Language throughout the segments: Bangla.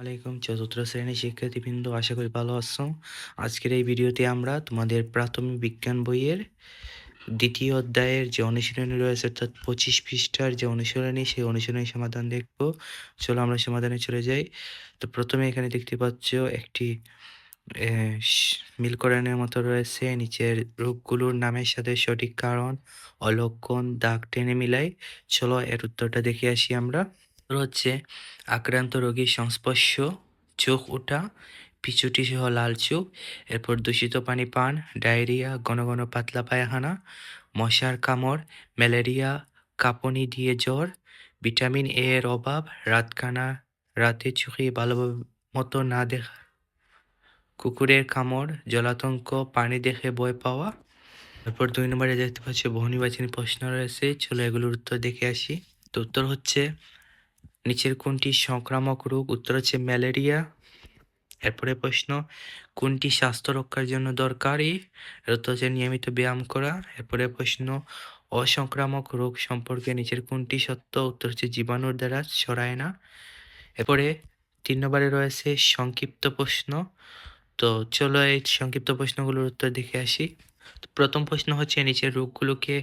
ওয়ালাইকুম চতুর্থ শ্রেণীর শিক্ষার্থীবৃন্দ, আশা করি ভালো আছো। আজকের এই ভিডিওতে আমরা তোমাদের প্রাথমিক বিজ্ঞান বইয়ের দ্বিতীয় অধ্যায়ের যে অনুশীলনী রয়েছে অর্থাৎ 25 পৃষ্ঠার যে অনুশীলনী, সেই অনুশীলনী সমাধান দেখব। চলো আমরা সমাধানে চলে যাই। তো প্রথমে এখানে দেখতে পাচ্ছ একটি মিলকরণের মতো রয়েছে। নিচের রোগগুলোর নামের সাথে সঠিক কারণ ও লক্ষণ দাগ টেনে মিলাই। চলো এর উত্তরটা দেখে আসি আমরা। হচ্ছে আক্রান্ত রোগীর সংস্পর্শ, চোখ ওঠা, পিছুটি সহ লাল চোখ, এরপর দূষিত পানি পান, ডায়রিয়া, ঘন ঘন পাতলা পায়খানা, মশার কামড়, ম্যালেরিয়া, কাঁপুনি দিয়ে জ্বর, ভিটামিন এ এর অভাব, রাতকানা, রাতে চোখে ভালো মতো না দেখা, কুকুরের কামড়, জলাতঙ্ক, পানি দেখে ভয় পাওয়া। তারপর 2 নম্বরে দেখতে পাচ্ছি বহুনির্বাচনী প্রশ্ন রয়েছে। চলো এগুলোর উত্তর দেখে আসি। তো উত্তর হচ্ছে নিচের কোনটি সংক্রামক রোগ? উত্তর হচ্ছে ম্যালেরিয়া। এরপরে প্রশ্ন কোনটি স্বাস্থ্য রক্ষার জন্য দরকারি? এর উত্তর হচ্ছে নিয়মিত ব্যায়াম করা। এরপরে প্রশ্ন অসংক্রামক রোগ সম্পর্কে নিচের কোনটি সত্য? উত্তর হচ্ছে জীবাণুর দ্বারা ছড়ায় না। এরপরে 3 নম্বরে রয়েছে সংক্ষিপ্ত প্রশ্ন। তো চলো এই সংক্ষিপ্ত প্রশ্নগুলোর উত্তর দেখে আসি। তো প্রথম প্রশ্ন হচ্ছে নিচের রোগগুলোকে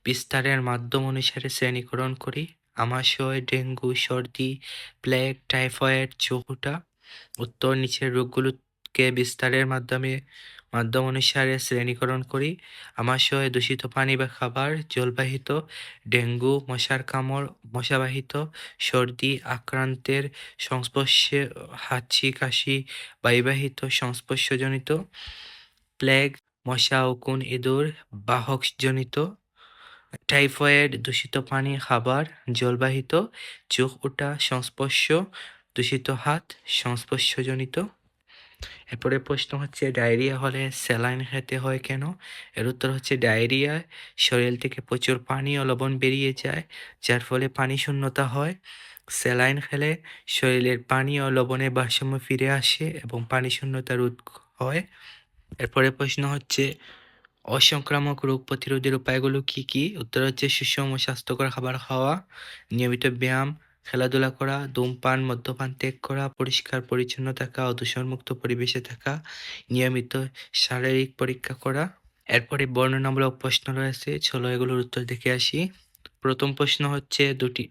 বিস্তারের মাধ্যম অনুসারে শ্রেণীকরণ করি। আমাশয়, ডেঙ্গু, সর্দি, প্লেগ, টাইফয়েড, চোখটা। উত্তর নিচের রোগগুলোকে বিস্তারের মাধ্যম অনুসারে শ্রেণীকরণ করি। আমাশয় দূষিত পানি বা খাবার, জলবাহিত; ডেঙ্গু মশার কামড়, মশাবাহিত; সর্দি আক্রান্তের সংস্পর্শে, হাঁচি কাশি বায়ুবাহিত সংস্পর্শজনিত; প্লেগ মশা উকুন ইঁদুর বাহকজনিত; টাইফয়েড দূষিত পানি খাবার জলবাহিত; চোখ ওঠা সংস্পর্শ, দূষিত হাত সংস্পর্শজনিত। এরপরে প্রশ্ন হচ্ছে ডায়রিয়া হলে স্যালাইন খেতে হয় কেন? এর উত্তর হচ্ছে ডায়রিয়ায় শরীর থেকে প্রচুর পানি ও লবণ বেরিয়ে যায়, যার ফলে পানি শূন্যতা হয়। স্যালাইন খেলে শরীরের পানি ও লবণের ভারসাম্য ফিরে আসে এবং পানি শূন্যতা রোধ হয়। এরপরে প্রশ্ন হচ্ছে অসংক্রামক রোগ প্রতিরোধের উপায়গুলো কি কি? উত্তর হচ্ছে সুষম ও স্বাস্থ্যকর খাবার খাওয়া, নিয়মিত ব্যায়াম, খেলাধুলা করা, ধূমপান মদ্যপান ত্যাগ করা, পরিষ্কার পরিচ্ছন্ন থাকা ও দূষণমুক্ত পরিবেশে থাকা, নিয়মিত শারীরিক পরীক্ষা করা। এরপরে বর্ণনামূলক প্রশ্ন রয়েছে, চলো এগুলোর উত্তর দেখে আসি। প্রথম প্রশ্ন হচ্ছে দুটি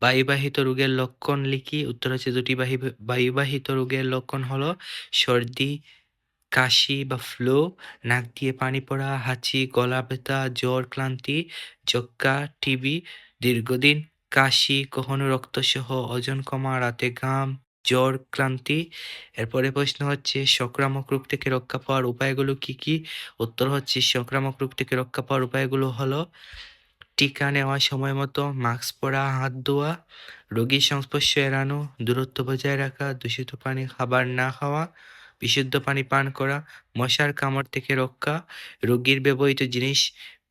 বায়ুবাহিত রোগের লক্ষণ লিখি। উত্তর হচ্ছে দুটি বায়ুবাহিত রোগের লক্ষণ হলো সর্দি, কাশি বা ফ্লু, নাক দিয়ে পানি পড়া, হাঁচি, গলা ব্যথা, জ্বর, ক্লান্তি, যক্ষ্মা, টিবি, দীর্ঘদিন কাশি, কখনো রক্তসহ ওজন কমা, রাতে ঘাম, জ্বর, ক্লান্তি। এরপরে প্রশ্ন হচ্ছে সংক্রামক রোগ থেকে রক্ষা পাওয়ার উপায়গুলো কি কি? উত্তর হচ্ছে সংক্রামক রোগ থেকে রক্ষা পাওয়ার উপায়গুলো হলো টিকা নেওয়া সময় মতো, মাস্ক পরা, হাত ধোয়া, রোগীর সংস্পর্শ এড়ানো, দূরত্ব বজায় রাখা, দূষিত পানি খাবার না খাওয়া, বিশুদ্ধ পানি পান করা, মশার কামড় থেকে রক্ষা, রোগীর ব্যবহৃত জিনিস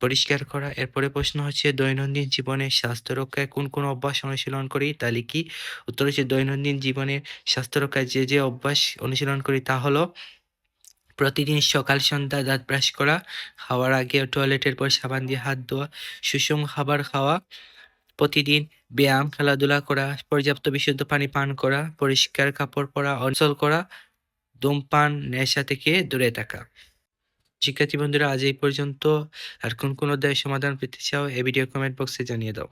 পরিষ্কার করা। এরপরে প্রশ্ন হচ্ছে দৈনন্দিন জীবনে স্বাস্থ্য রক্ষায় কোন কোন অভ্যাস অনুশীলন করি তা লিখি। উত্তর হচ্ছে দৈনন্দিন জীবনে স্বাস্থ্য রক্ষায় যে যে অভ্যাস অনুশীলন করি তা হলো প্রতিদিন সকাল সন্ধ্যা দাঁত ব্রাশ করা, খাওয়ার আগে ও টয়লেটের পর সাবান দিয়ে হাত ধোয়া, সুষম খাবার খাওয়া, প্রতিদিন ব্যায়াম, খেলাধুলা করা, পর্যাপ্ত বিশুদ্ধ পানি পান করা, পরিষ্কার কাপড় পরা, অঞ্চল করা, ধূমপান, নেশা থেকে দূরে থাকা। শিক্ষার্থী বন্ধুরা, আজ এই পর্যন্ত। আর কোন কোন অধ্যায়ের সমাধান পেতে চাও, এই ভিডিও কমেন্ট বক্সে জানিয়ে দাও।